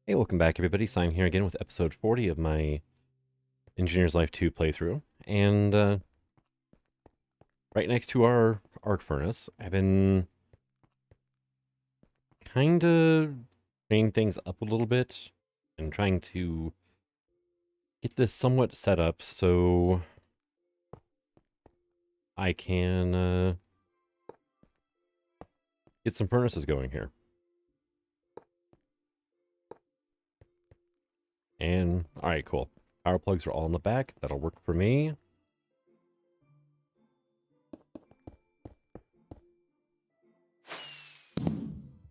Hey, welcome back everybody. Simon here again with episode 40 of my Engineer's Life 2 playthrough. And right next to our arc furnace, I've been kind of cleaning things up a little bit and trying to get this somewhat set up so I can get some furnaces going here. And, alright, cool. Power plugs are all in the back. That'll work for me.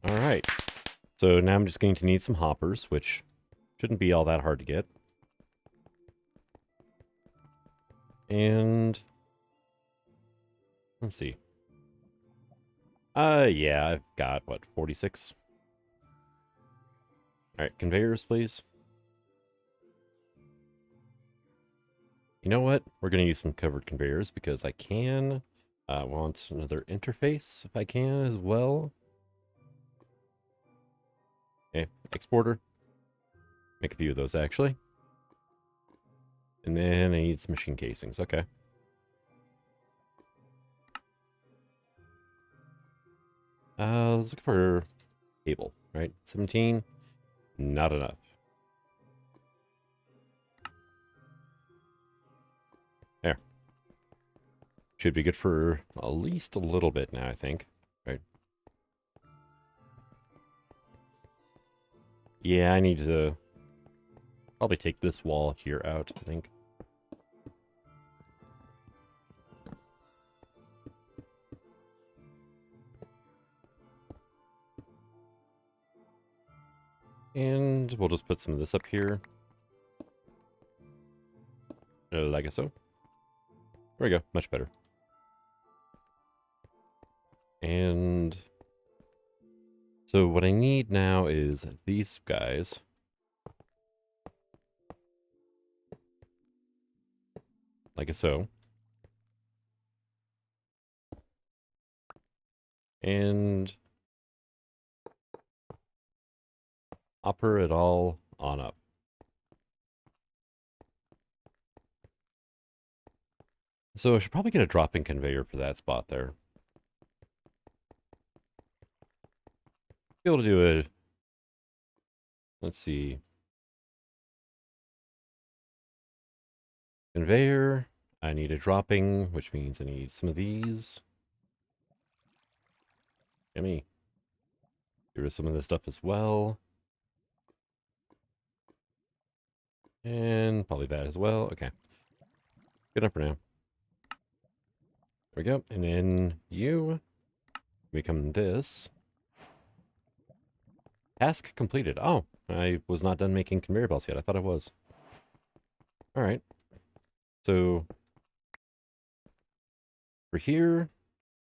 Alright. So now I'm just going to need some hoppers, which shouldn't be all that hard to get. And let's see. Yeah, I've got, what, 46? Alright, conveyors, please. You know what? We're going to use some covered conveyors because I can. Want another interface if I can as well. Okay, exporter. Make a few of those, actually. And then I need some machine casings. Okay. Let's look for cable, right? 17. Not enough. There. Should be good for at least a little bit now, I think. Right. Yeah, I need to probably take this wall here out, I think. And we'll just put some of this up here. Like so. There we go. Much better. And so what I need now is these guys. Like so. And upper it all on up. So I should probably get a drop-in conveyor for that spot there. Be able to do it. Let's see. Conveyor. I need a dropping, which means I need some of these. Gimme. Get rid of some of this stuff as well. And probably that as well. Okay. Good enough for now. There we go. And then you become this. Task completed. Oh, I was not done making conveyor belts yet. I thought I was. All right. So for here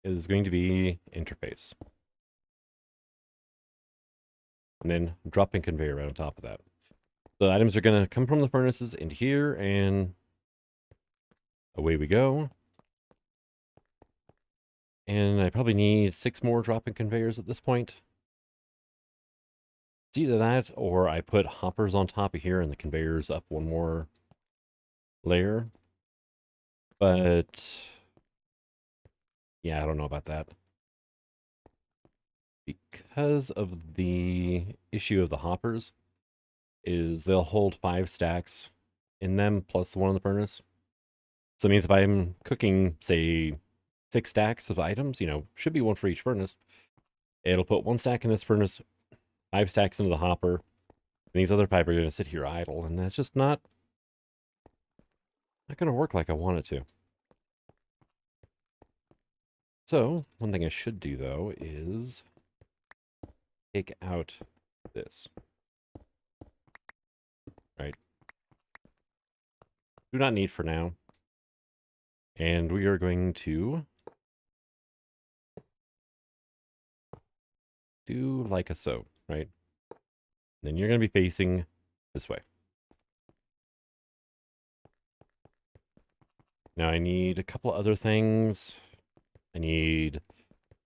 is going to be interface. And then drop-in conveyor right on top of that. The items are going to come from the furnaces into here, and away we go. And I probably need 6 more drop-in conveyors at this point. It's either that, or I put hoppers on top of here and the conveyors up one more layer. But yeah, I don't know about that. Because of the issue of the hoppers, is they'll hold 5 stacks in them plus the one in the furnace. So it means if I'm cooking, say, 6 stacks of items, you know, should be one for each furnace. It'll put 1 stack in this furnace, 5 stacks into the hopper, and these other 5 are going to sit here idle, and that's just not going to work like I want it to. So, one thing I should do, though, is take out this. Right? Do not need for now. And we are going to do like a so, right? Then you're going to be facing this way. Now I need a couple other things. I need,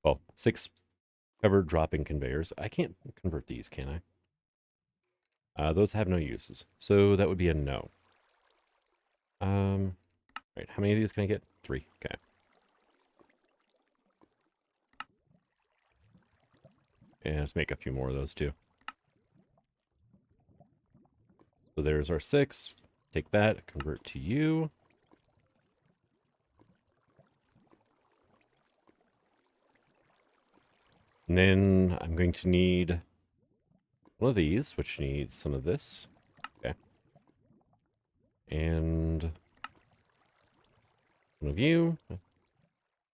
well, 6 covered drop-in conveyors. I can't convert these, can I? Those have no uses, so that would be a no. Right, how many of these can I get? 3, okay. And let's make a few more of those too. So there's our 6. Take that, convert to you. And then I'm going to need one of these, which needs some of this. Okay. And one of you.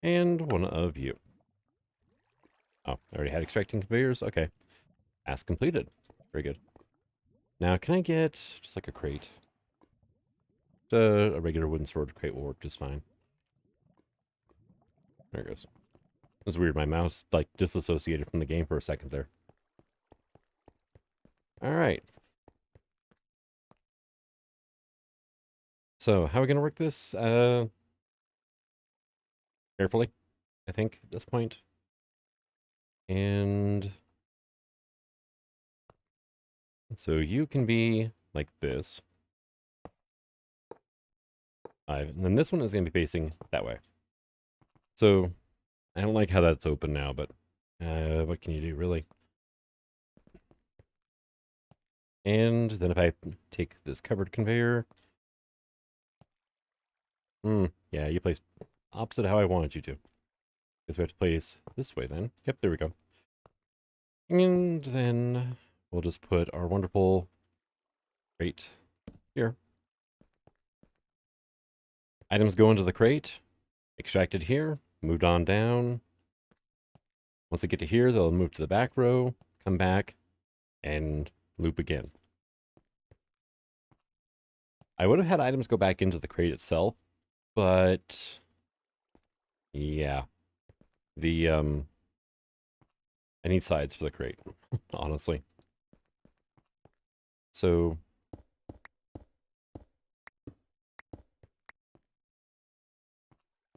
And one of you. Oh, I already had extracting conveyors? Okay. Task completed. Very good. Now, can I get just like a crate? A regular wooden storage crate will work just fine. There it goes. It was weird. My mouse, like, disassociated from the game for a second there. All right. So, how are we going to work this? Carefully, I think, at this point. And so you can be like this. 5. And then this one is going to be facing that way. So, I don't like how that's open now, but what can you do, really? And then if I take this covered conveyor... yeah, you place opposite how I wanted you to. Because we have to place this way then. Yep, there we go. And then we'll just put our wonderful crate here. Items go into the crate, extracted here, moved on down. Once they get to here, they'll move to the back row, come back, and loop again. I would have had items go back into the crate itself, but yeah, I need sides for the crate, honestly. So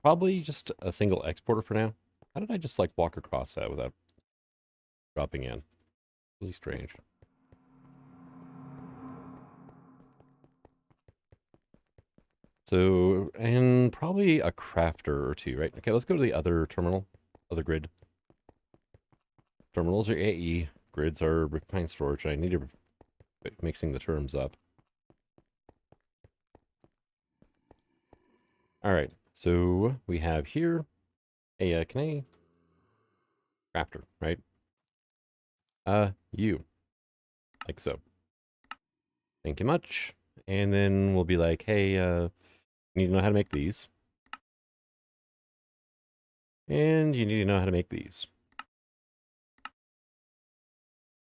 probably just a single exporter for now. How did I just like walk across that without dropping in? Really strange. So, and probably a crafter or two, right? Okay, let's go to the other terminal, other grid. Terminals are AE, grids are refined storage. I need to mixing the terms up. All right, so we have here a can I crafter, right? You like so. Thank you much. And then we'll be like, hey, you need to know how to make these. And you need to know how to make these.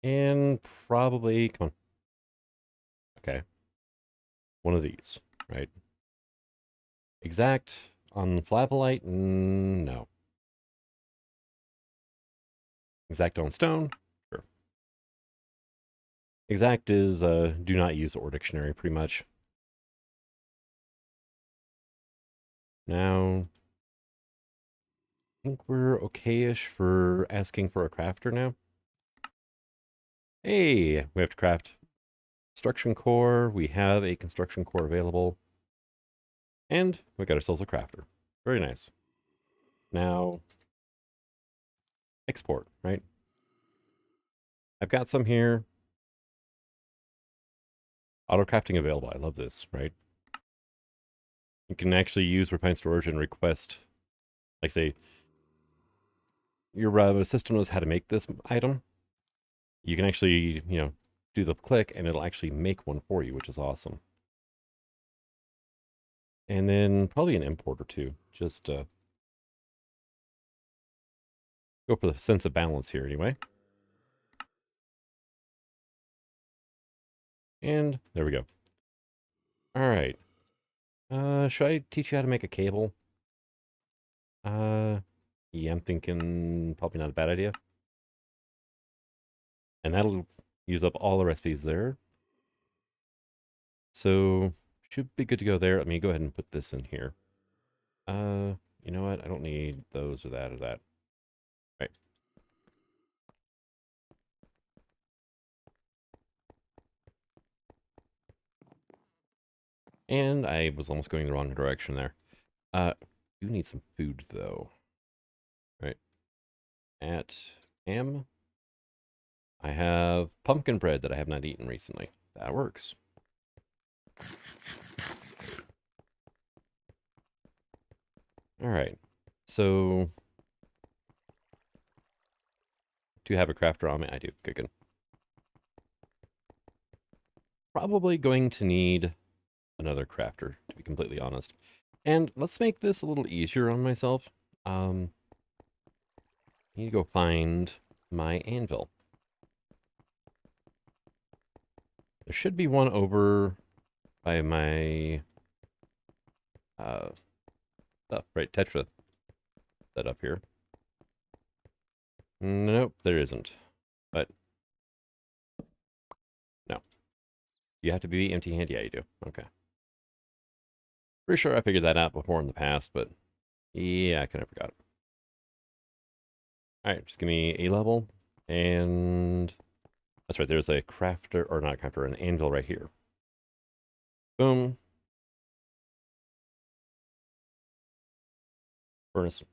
And probably, come on. Okay. One of these, right? Exact on flavolite? No. Exact on stone? Sure. Exact is do not use or dictionary, pretty much. Now, I think we're okay-ish for asking for a crafter now. Hey, we have to craft construction core. We have a construction core available. And we got ourselves a crafter. Very nice. Now, export, right? I've got some here. Auto crafting available. I love this, right? You can actually use refined storage and request, like say, your system knows how to make this item. You can actually, do the click and it'll actually make one for you, which is awesome. And then probably an importer too. Just go for the sense of balance here anyway. And there we go. All right. Should I teach you how to make a cable? Yeah, I'm thinking probably not a bad idea. And that'll use up all the recipes there. So should be good to go there. Let me go ahead and put this in here. You know what? I don't need those or that or that. Right. And I was almost going the wrong direction there. Do need some food, though. Right. At M, I have pumpkin bread that I have not eaten recently. That works. All right. So, do you have a crafter on me? I do. Good, good. Probably going to need another crafter, to be completely honest. And let's make this a little easier on myself. I need to go find my anvil. There should be one over by my stuff, right? Tetra set up here. Nope, there isn't. But no. You have to be empty-handed? Yeah, you do. Okay. Pretty sure I figured that out before in the past, but yeah, I kind of forgot. Alright, just give me a level. And that's right, there's a crafter, or not a crafter, an anvil right here. Boom. Furnace.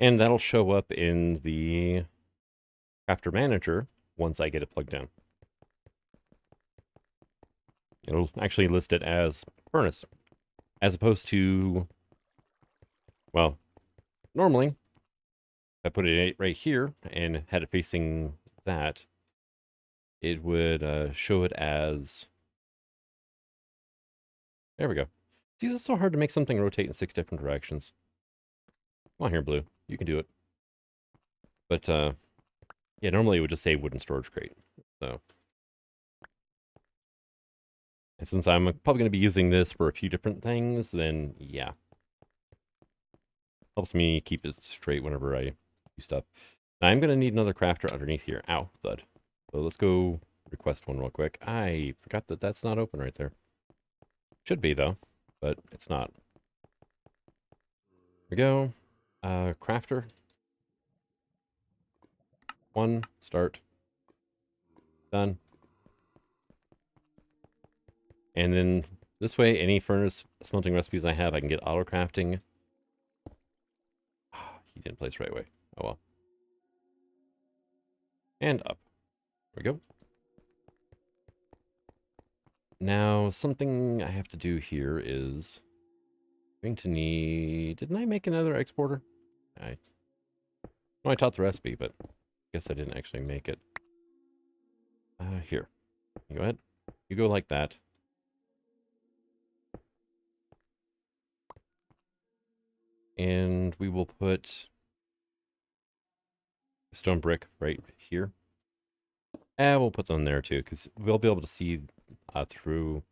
And that'll show up in the crafter manager once I get it plugged in. It'll actually list it as furnace, as opposed to, well, normally, if I put it right here and had it facing that, it would show it as, there we go. See, it's so hard to make something rotate in 6 different directions. Come on here, Blue. You can do it. But, yeah, normally it would just say wooden storage crate. So, and since I'm probably going to be using this for a few different things, then, yeah. Helps me keep it straight whenever I do stuff. Now, I'm going to need another crafter underneath here. Ow, thud. So let's go request one real quick. I forgot that that's not open right there. Should be, though, but it's not. Here we go. Crafter. 1, start. Done. And then this way, any furnace smelting recipes I have, I can get auto crafting. He didn't place right way. Oh well. And up. There we go. Now, something I have to do here is going to need... Didn't I make another exporter? I taught the recipe, but I guess I didn't actually make it. Here. You go ahead. You go like that. And we will put a stone brick right here. And we'll put them there too, because we'll be able to see through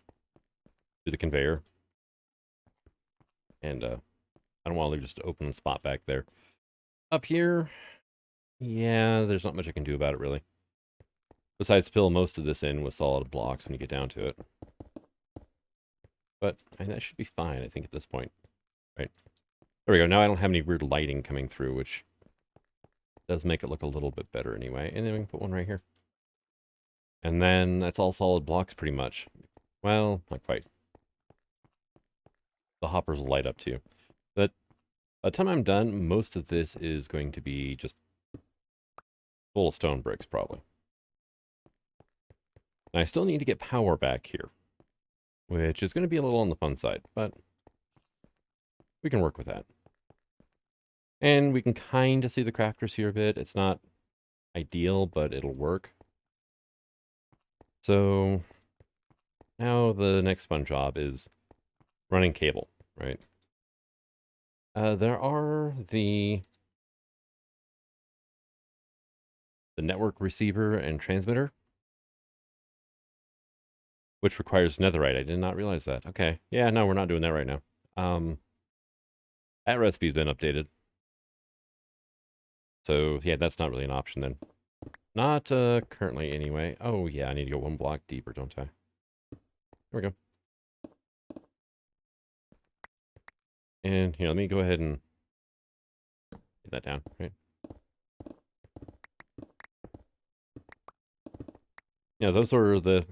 the conveyor. And I don't want to leave just an open spot back there. Up here, yeah, there's not much I can do about it, really. Besides fill most of this in with solid blocks when you get down to it. But that should be fine, I think, at this point. Right. There we go. Now I don't have any weird lighting coming through, which does make it look a little bit better anyway. And then we can put one right here. And then that's all solid blocks pretty much. Well, not quite. The hoppers will light up too. But by the time I'm done, most of this is going to be just full of stone bricks, probably. And I still need to get power back here, which is going to be a little on the fun side, but we can work with that. And we can kind of see the crafters here a bit. It's not ideal, but it'll work. So now the next fun job is running cable, right? There are the network receiver and transmitter, which requires netherite. I did not realize that. Okay. Yeah, no, we're not doing that right now. That recipe's been updated. So, yeah, that's not really an option then. Not currently, anyway. Oh, yeah, I need to go 1 block deeper, don't I? There we go. And here, let me go ahead and get that down, right? Yeah, those are the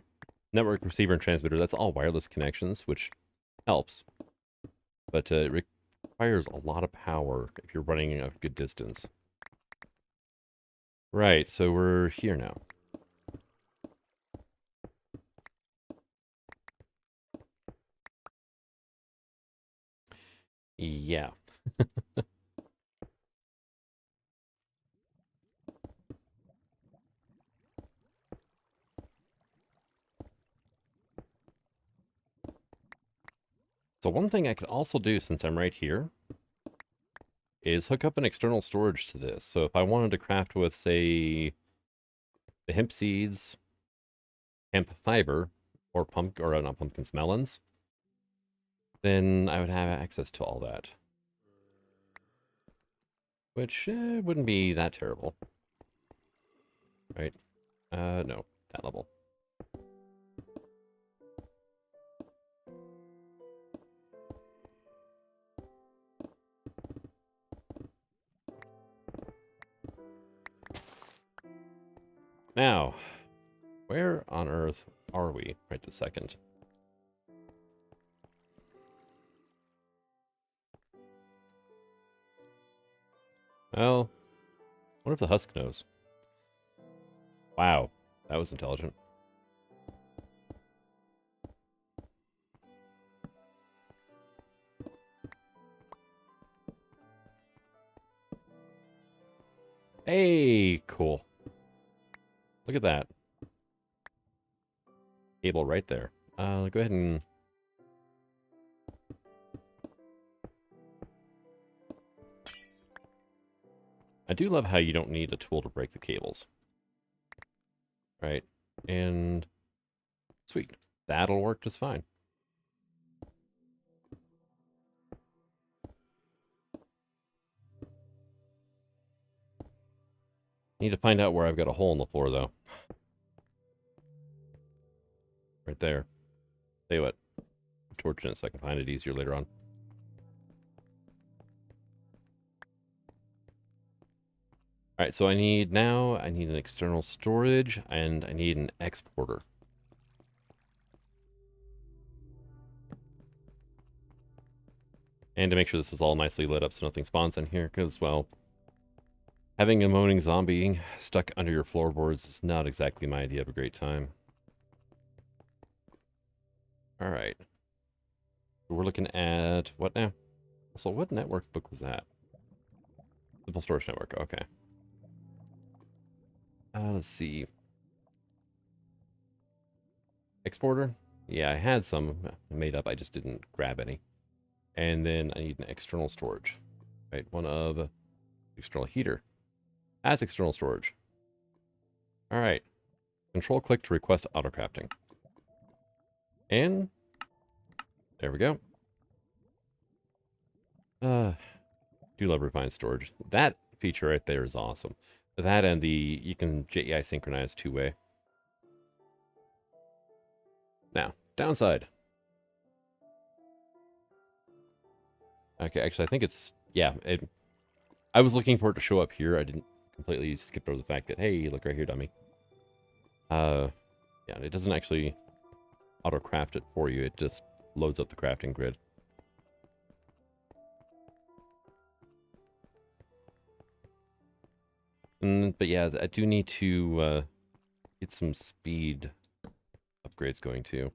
network receiver and transmitter, that's all wireless connections, which helps. But it requires a lot of power if you're running a good distance. Right, so we're here now. Yeah. So one thing I could also do since I'm right here is hook up an external storage to this. So if I wanted to craft with, say, the hemp seeds, hemp fiber, or not pumpkins, melons, then I would have access to all that. Which wouldn't be that terrible. Right? No, that level. Now, where on earth are we right this second? Well, what if the husk knows? Wow, that was intelligent. Hey, cool. Look at that. Cable right there. Go ahead and... I do love how you don't need a tool to break the cables. Right, and... Sweet. That'll work just fine. Need to find out where I've got a hole in the floor, though. Right there. Tell you what. Torch it so I can find it easier later on. Alright, so I need an external storage, and I need an exporter. And to make sure this is all nicely lit up so nothing spawns in here, because, well, having a moaning zombie stuck under your floorboards is not exactly my idea of a great time. Alright. We're looking at what now? So what network book was that? Simple Storage Network, okay. Let's see. Exporter? Yeah, I had some made up, I just didn't grab any. And then I need an external storage. Right, one of external heater. That's external storage. Alright. Control click to request auto crafting. And there we go. Do love refined storage. That feature right there is awesome. That and you can JEI synchronize two-way. Now, downside. Okay, actually, I think it's, yeah, I was looking for it to show up here. I didn't completely skip over the fact that, hey, look right here, dummy. Yeah, it doesn't actually auto-craft it for you. It just loads up the crafting grid. But yeah, I do need to get some speed upgrades going too.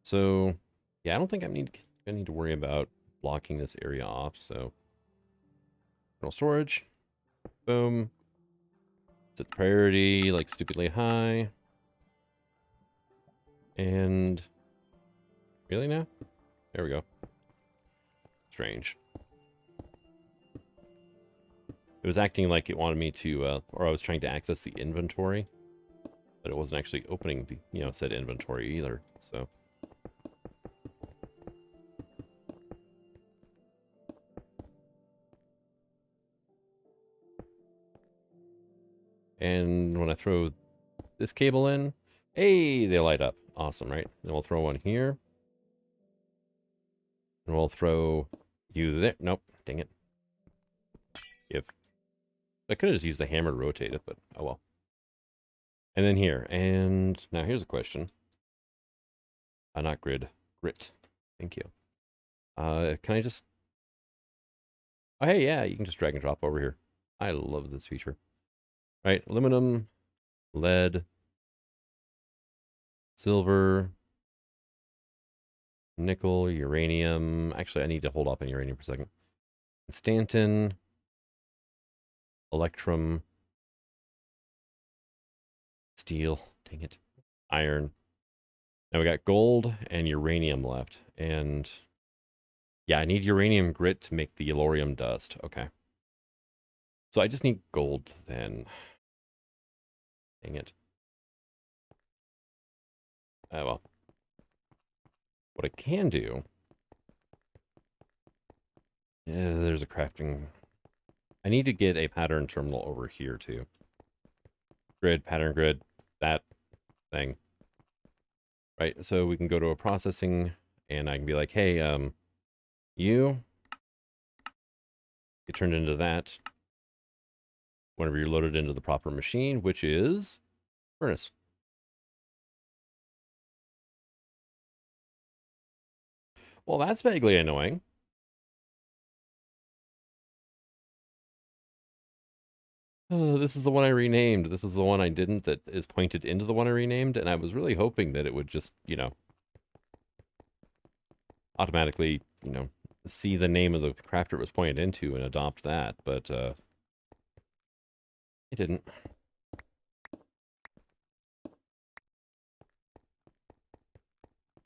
So, yeah, I don't think I need to worry about blocking this area off. So, internal storage, boom. Set the priority like stupidly high. And really now? There we go. Strange. It was acting like it wanted me to, or I was trying to access the inventory, but it wasn't actually opening the, said inventory either, so. And when I throw this cable in, hey, they light up. Awesome, right? Then we'll throw one here. And we'll throw you there. Nope, dang it. I could have just used the hammer to rotate it, but oh well. And then here. And now here's a question. Not grid. Grit. Thank you. Can I just... Oh, hey, yeah, you can just drag and drop over here. I love this feature. All right, aluminum, lead, silver, nickel, uranium. Actually, I need to hold off on uranium for a second. Stanton, electrum, steel, dang it, iron. Now we got gold and uranium left. And yeah, I need uranium grit to make the yellorium dust. Okay. So I just need gold then. Dang it. Oh well. What I can do... there's a crafting... I need to get a pattern terminal over here too. Grid, pattern grid, that thing. Right, so we can go to a processing and I can be like, hey, you get turned into that whenever you're loaded into the proper machine, which is furnace. Well, that's vaguely annoying. This is the one I renamed. This is the one I didn't that is pointed into the one I renamed, and I was really hoping that it would just, you know, automatically, you know, see the name of the crafter it was pointed into and adopt that, but it didn't.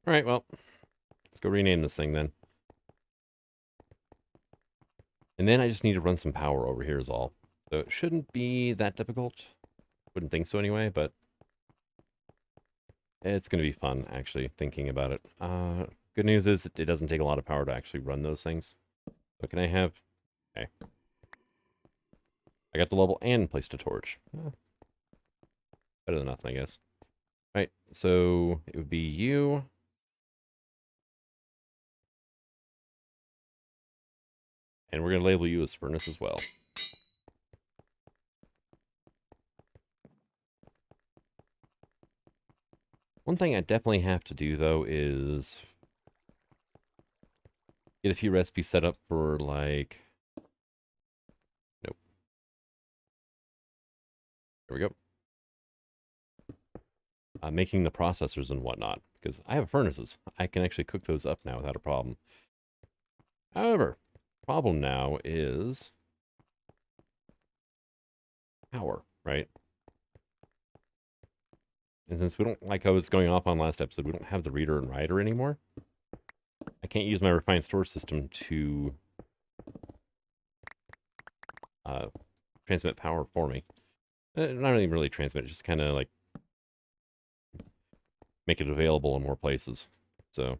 All right, well, let's go rename this thing then. And then I just need to run some power over here is all. So it shouldn't be that difficult. Wouldn't think so anyway, but it's going to be fun, actually, thinking about it. Good news is it doesn't take a lot of power to actually run those things. What can I have? Okay. I got the level and placed a torch. Better than nothing, I guess. Right, so it would be you. And we're going to label you as furnace as well. One thing I definitely have to do, though, is get a few recipes set up for, like... Nope. There we go. Making the processors and whatnot, because I have furnaces. I can actually cook those up now without a problem. However, problem now is power, right? And since we don't, like I was going off on last episode, we don't have the reader and writer anymore. I can't use my refined storage system to transmit power for me. Not even really transmit, just kind of like make it available in more places. So,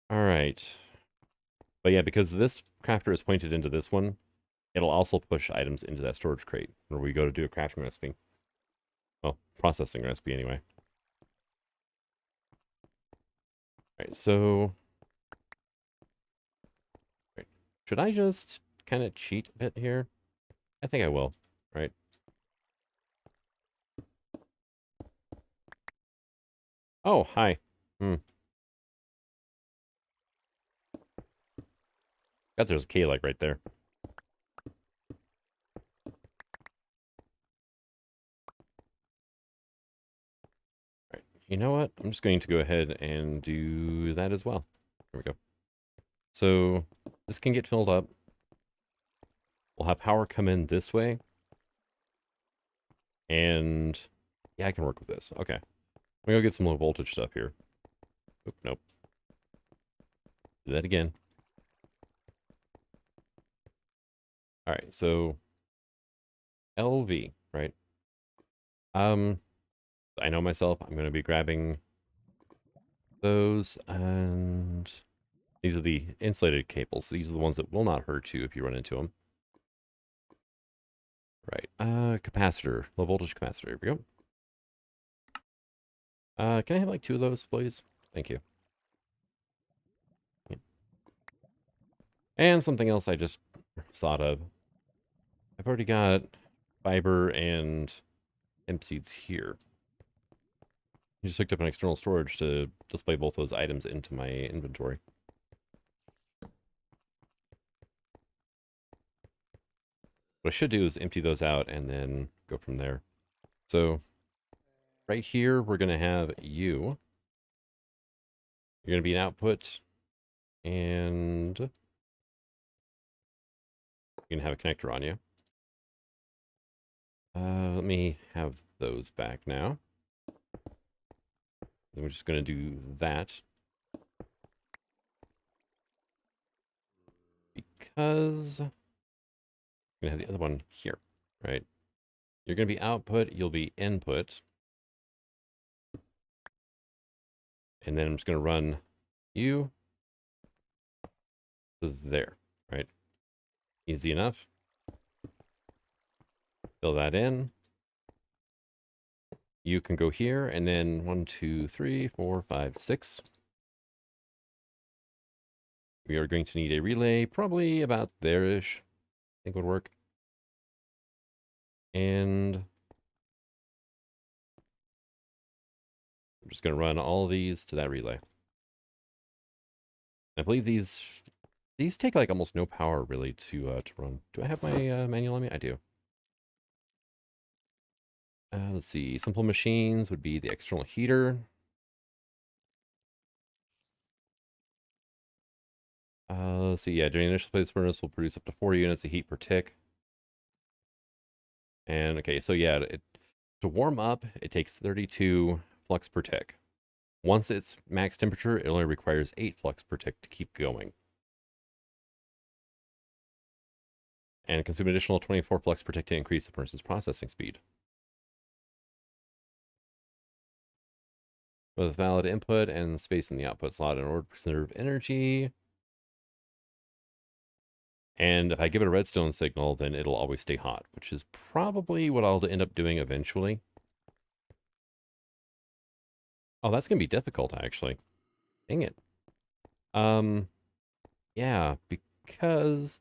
all right. But yeah, because this crafter is pointed into this one, it'll also push items into that storage crate where we go to do a crafting recipe. Well, processing recipe anyway. All right, so... Right. Should I just kind of cheat a bit here? I think I will, right? Oh, hi. God, there's a key like right there. Right. You know what? I'm just going to go ahead and do that as well. There we go. So this can get filled up. We'll have power come in this way. And yeah, I can work with this. Okay. I'm going to go get some low voltage stuff here. Oop, nope. Do that again. All right, so LV, right? I know myself. I'm going to be grabbing those, and these are the insulated cables. These are the ones that will not hurt you if you run into them. Right. Capacitor, low voltage capacitor. Here we go. Can I have like 2 of those, please? Thank you. Yeah. And something else I just thought of. I've already got fiber and empties here. I just hooked up an external storage to display both those items into my inventory. What I should do is empty those out and then go from there. So right here, we're going to have you. You're going to be an output, and you're going to have a connector on you. Let me have those back now. Then we're just going to do that. Because I'm going to have the other one here, right? You're going to be output, you'll be input. And then I'm just going to run you to there, right? Easy enough. Fill that in. You can go here, and then 1, 2, 3, 4, 5, 6. We are going to need a relay, probably about there-ish. I think would work. And I'm just going to run all of these to that relay. I believe these take like almost no power really to run. Do I have my manual on me? I do. Let's see. Simple machines would be the external heater. Let's see. Yeah, during the initial phase, furnace will produce up to 4 units of heat per tick. And okay, so yeah, to warm up, it takes 32 flux per tick. Once it's max temperature, it only requires 8 flux per tick to keep going. And consume additional 24 flux per tick to increase the furnace's processing speed. With a valid input and space in the output slot in order to preserve energy. And if I give it a redstone signal, then it'll always stay hot, which is probably what I'll end up doing eventually. Oh, that's going to be difficult, actually. Dang it. Yeah, because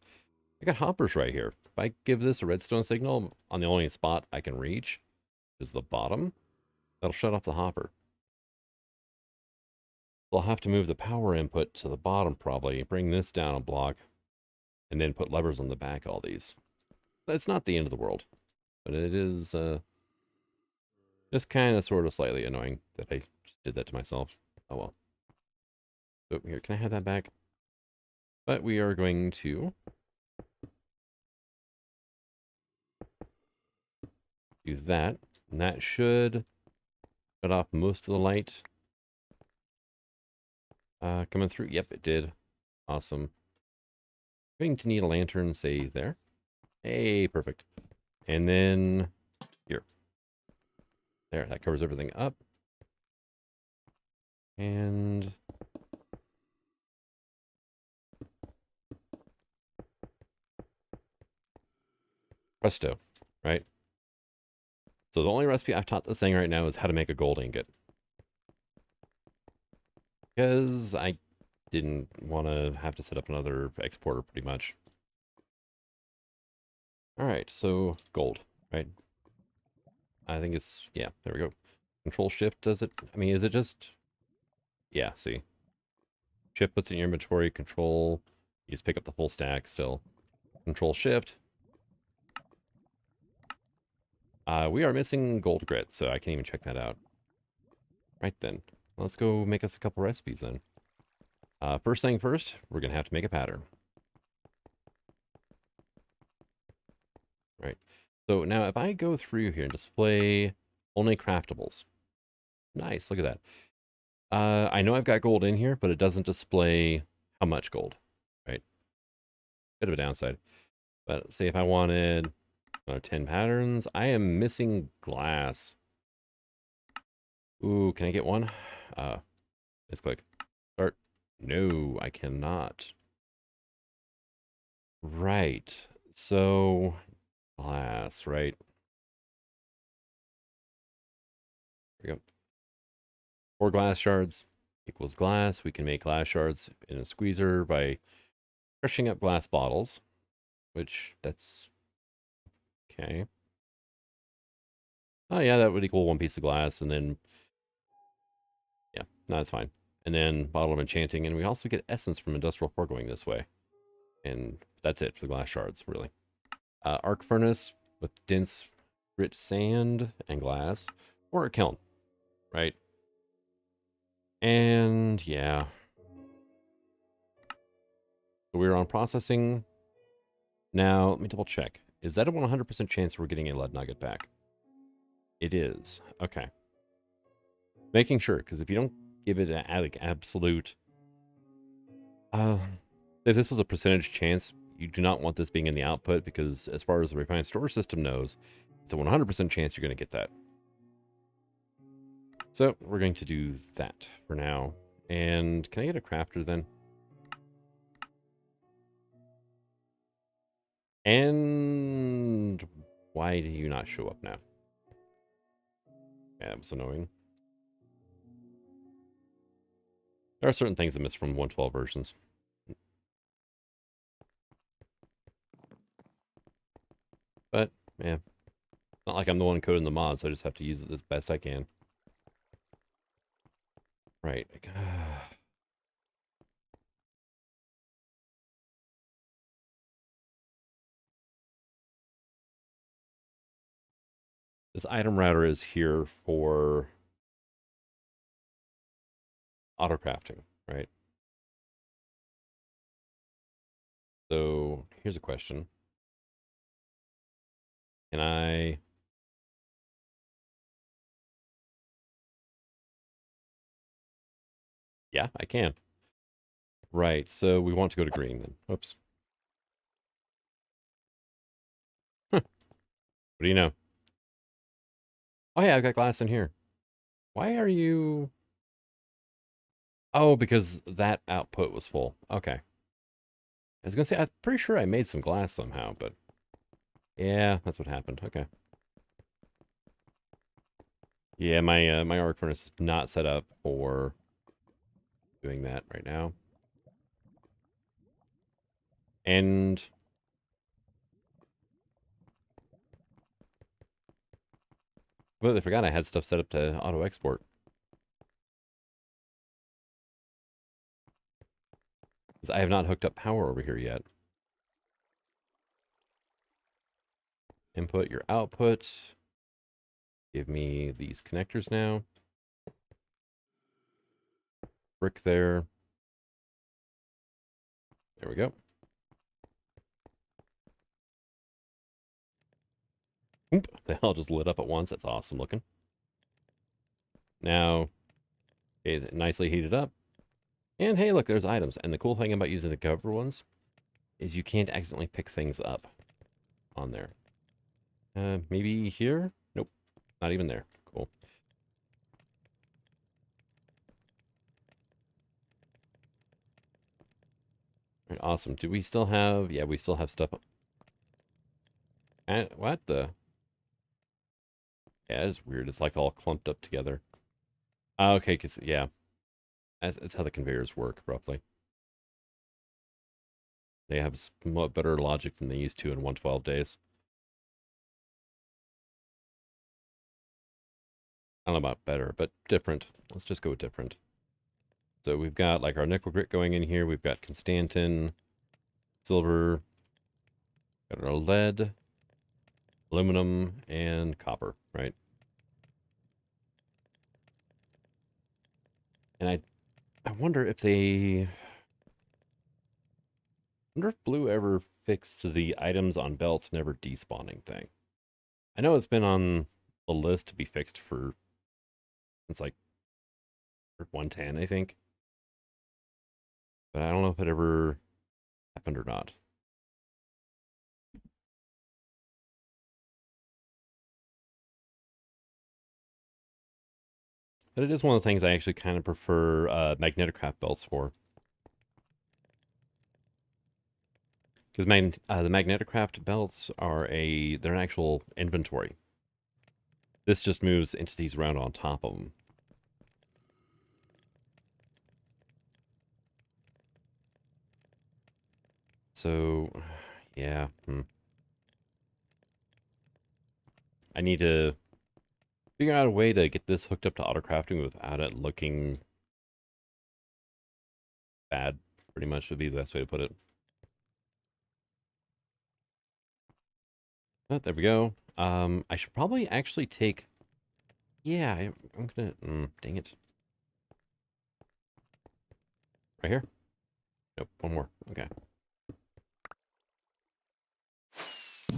I got hoppers right here. If I give this a redstone signal on the only spot I can reach, is the bottom, that'll shut off the hopper. So I'll have to move the power input to the bottom probably, bring this down a block, and then put levers on the back of all these. It's not the end of the world, but it is just kind of sort of slightly annoying that I just did that to myself. Oh well. So here, can I have that back? But we are going to do that, and that should shut off most of the light coming through. Yep, it did. Awesome. Going to need a lantern, say there. Hey, perfect. And then here. There, that covers everything up. And presto, right? So the only recipe I've taught this thing right now is how to make a gold ingot. Because I didn't want to have to set up another exporter pretty much. All right, so gold, right? I think it's, yeah, there we go. Control Shift does it. I mean, is it just, yeah, see. Shift puts it in your inventory, Control, you just pick up the full stack still. Control Shift. We are missing gold grit, so I can't even check that out. Right then, let's go make us a couple recipes then. First thing first, we're going to have to make a pattern. Right. So now if I go through here and display only craftables. Nice, look at that. I know I've got gold in here, but it doesn't display how much gold, right? Bit of a downside. But say if I wanted 10 patterns, I am missing glass. Ooh, can I get one? Let's click. Start. No, I cannot. Right. So glass, right? There we go. 4 glass shards equals glass. We can make glass shards in a squeezer by crushing up glass bottles, which that's okay. Oh yeah, that would equal one piece of glass, and then yeah, no, that's fine. And then bottle of enchanting, and we also get essence from industrial 4 going this way. And that's it for the glass shards, really. Arc furnace with dense, rich sand and glass, or a kiln, right? And yeah, we're on processing. Now, let me double check. Is that a 100% chance we're getting a lead nugget back? It is. Okay. Making sure, because if you don't give it an like, absolute... Uh, if this was a percentage chance, you do not want this being in the output, because as far as the refined store system knows, it's a 100% chance you're going to get that. So, we're going to do that for now. And can I get a crafter then? And why do you not show up now? Yeah, that was annoying. There are certain things that miss from 112 versions. But, yeah. Not like I'm the one coding the mods, so I just have to use it as best I can. Right. This item router is here for auto crafting, right? So here's a question. Can I... Yeah, I can. Right, so we want to go to green then. Whoops. What do you know? Oh yeah, I've got glass in here. Why are you... Oh, because that output was full. Okay. I was gonna say, I'm pretty sure I made some glass somehow, but... Yeah, that's what happened. Okay. Yeah, my arc furnace is not set up for doing that right now. And well, I forgot I had stuff set up to auto export. Because I have not hooked up power over here yet. Input your output. Give me these connectors now. Brick there. There we go. Oop, they all just lit up at once. That's awesome looking. Now, okay, nicely heated up. And hey, look, there's items. And the cool thing about using the cover ones is you can't accidentally pick things up on there. Maybe here? Nope, not even there. Cool. All right, awesome. Do we still have... Yeah, we still have stuff. And what the... Yeah, it's weird. It's like all clumped up together. Okay, cause yeah, that's how the conveyors work, roughly. They have somewhat better logic than they used to in 112 days. I don't know about better, but different. Let's just go with different. So we've got like our nickel grit going in here. We've got Constantin, silver, got our lead, aluminum, and copper, right? And I wonder if they... I wonder if Blue ever fixed the items on belts never despawning thing. I know it's been on the list to be fixed for... It's like 110, I think. But I don't know if it ever happened or not. But it is one of the things I actually kind of prefer Magneticraft belts for. Because the Magneticraft belts are they're an actual inventory. This just moves entities around on top of them. So, yeah. I need to figure out a way to get this hooked up to auto crafting without it looking bad, pretty much would be the best way to put it. Oh, there we go. I should probably actually take... Yeah, I'm gonna... dang it. Right here? Nope, one more. Okay.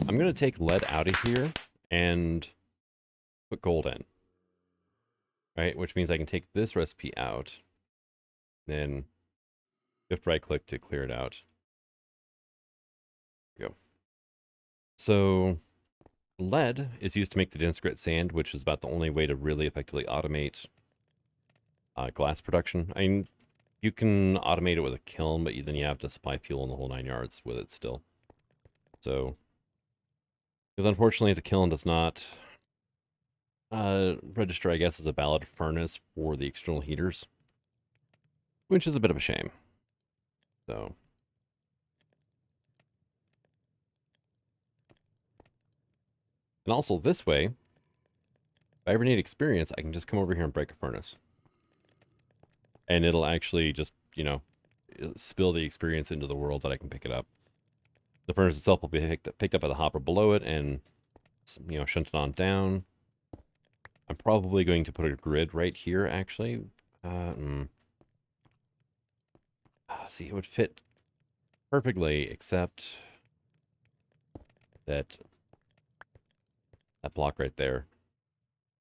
I'm gonna take lead out of here and put gold in. Right, which means I can take this recipe out. Then shift right click to clear it out. There we go. So lead is used to make the dense grit sand, which is about the only way to really effectively automate glass production. I mean, you can automate it with a kiln, but then you have to supply fuel in the whole 9 yards with it still. So, because unfortunately the kiln does not register, I guess, as a valid furnace for the external heaters, which is a bit of a shame. So, and also this way, if I ever need experience, I can just come over here and break a furnace. And it'll actually just, you know, spill the experience into the world that I can pick it up. The furnace itself will be picked up by the hopper below it and, you know, shunted on down. I'm probably going to put a grid right here, actually. See, it would fit perfectly, except that that block right there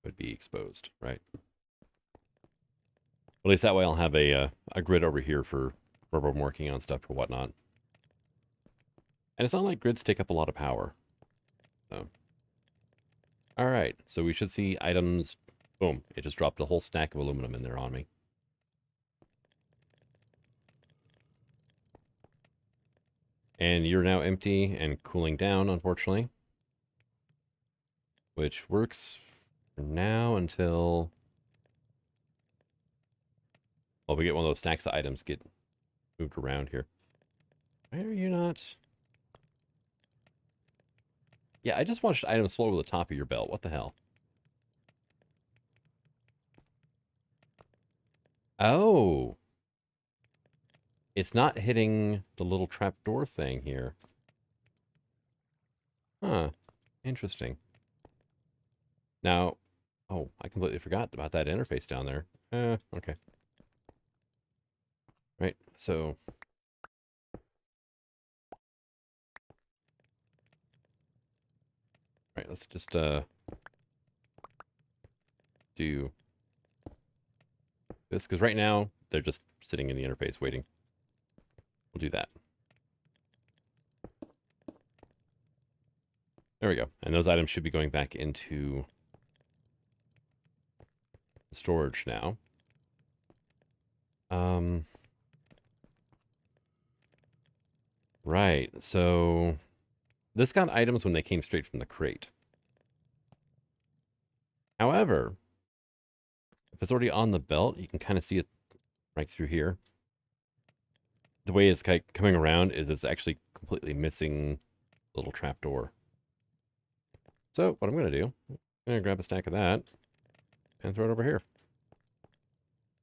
would be exposed, right? At least that way I'll have a grid over here for wherever I'm working on stuff or whatnot. And it's not like grids take up a lot of power. So. All right, so we should see items. Boom, it just dropped a whole stack of aluminum in there on me. And you're now empty and cooling down, unfortunately. Which works for now until... well, we get one of those stacks of items get moved around here. Why are you not... yeah, I just watched items flow over the top of your belt. What the hell? Oh! It's not hitting the little trapdoor thing here. Huh. Interesting. Now... oh, I completely forgot about that interface down there. Okay. Right, so... right, let's just do this, because right now they're just sitting in the interface waiting. We'll do that. There we go. And those items should be going back into the storage now. Right, so this got items when they came straight from the crate. However, if it's already on the belt, you can kind of see it right through here. The way it's coming around is it's actually completely missing the little trapdoor. So what I'm going to do, I'm going to grab a stack of that and throw it over here.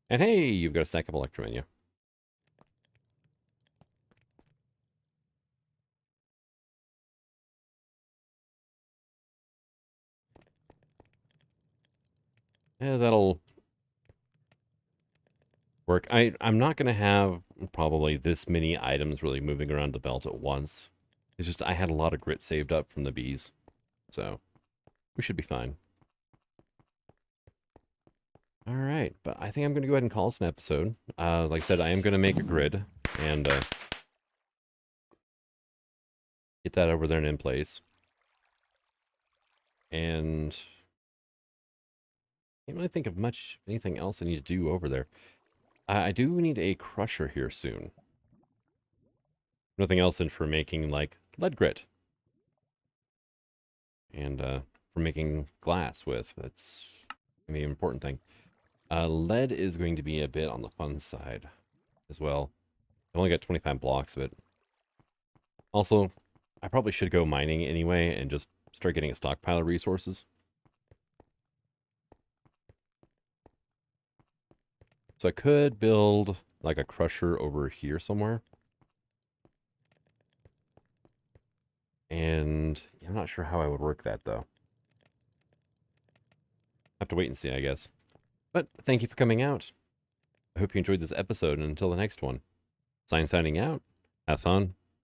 And hey, you've got a stack of electrum in you. Yeah, that'll work. I'm not going to have probably this many items really moving around the belt at once. It's just I had a lot of grit saved up from the bees. So we should be fine. All right, but I think I'm going to go ahead and call this an episode. Like I said, I am going to make a grid and get that over there and in place. And I can't really think of anything else I need to do over there. I do need a crusher here soon. Nothing else in for making like lead grit. And for making glass with. That's going to be an important thing. Lead is going to be a bit on the fun side as well. I've only got 25 blocks of it. Also, I probably should go mining anyway and just start getting a stockpile of resources. So I could build like a crusher over here somewhere. And I'm not sure how I would work that though. Have to wait and see, I guess. But thank you for coming out. I hope you enjoyed this episode, and until the next one. Signing out. Have fun.